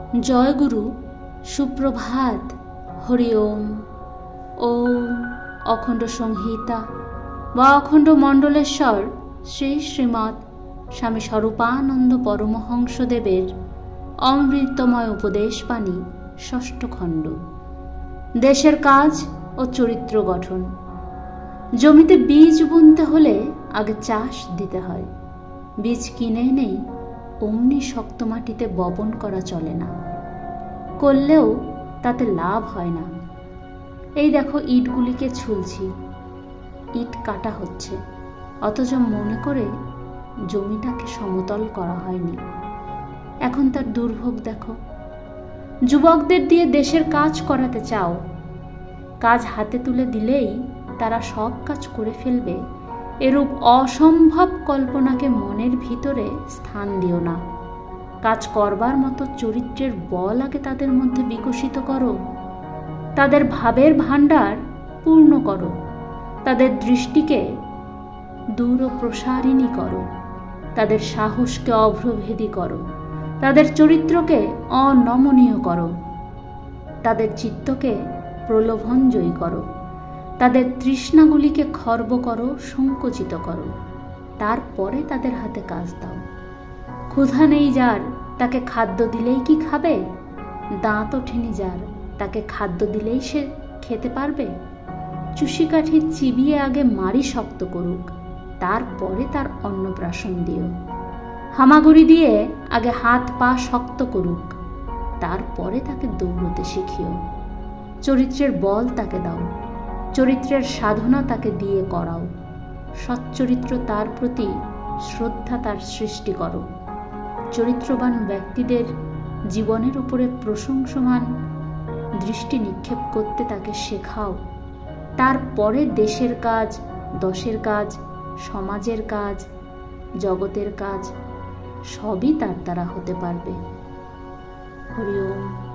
জয় গুরু, সুপ্রভাত, হরি ওম। ওম অখণ্ড সংহিতা বা অখণ্ড মণ্ডলেশ্বর শ্রী শ্রীমৎ স্বামী স্বরূপানন্দ পরমহংসদেবের অমৃতময় উপদেশবাণী, ষষ্ঠ খণ্ড। দেশের কাজ ও চরিত্র গঠন। জমিতে বীজ বুনতে হলে আগে চাষ দিতে হয়। বীজ কিনে নেই অমনি শক্ত মাটিতে বপন করা চলে না, করলেও তাতে লাভ হয় না। এই দেখো, ইটগুলিকে ছুলছি, ইট কাটা হচ্ছে, অথচ মনে করে জমিটাকে সমতল করা হয়নি। এখন তার দুর্ভোগ দেখো। যুবকদের দিয়ে দেশের কাজ করাতে চাও, কাজ হাতে তুলে দিলেই তারা সব কাজ করে ফেলবে, এরূপ অসম্ভব কল্পনাকে মনের ভিতরে স্থান দিও না। কাজ করবার মতো চরিত্রের বল আগে তাদের মধ্যে বিকশিত করো, তাদের ভাবের ভাণ্ডার পূর্ণ করো, তাদের দৃষ্টিকে দূর প্রসারিণী করো, তাদের সাহসকে অভ্রভেদী করো, তাদের চরিত্রকে অনমনীয় করো, তাদের চিত্তকে প্রলোভনজয়ী করো, তাদের তৃষ্ণাগুলিকে খর্ব করো, সংকুচিত করো। তারপরে তাদের হাতে কাজ দাও। ক্ষুধা নেই যার, তাকে খাদ্য দিলেই কি খাবে? দাঁত ওঠেনি যার, তাকে খাদ্য দিলেই সে খেতে পারবে? চুষিকাঠি চিবিয়ে আগে মাড়ি শক্ত করুক, তারপরে তার অন্নপ্রাশন দিও। হামাগুড়ি দিয়ে আগে হাত পা শক্ত করুক, তারপরে তাকে দৌড়তে শিখিও। চরিত্রের বল তাকে দাও, চরিত্রের সাধনা তাকে দিয়ে করাও। সচ্চরিত্র তার প্রতি শ্রদ্ধা তার সৃষ্টি করো। চরিত্রবান ব্যক্তিদের জীবনের উপরে প্রশংসমান দৃষ্টি নিক্ষেপ করতে তাকে শেখাও। তারপরে দেশের কাজ, দশের কাজ, সমাজের কাজ, জগতের কাজ সবই তার দ্বারা হতে পারবে। হরি ওম।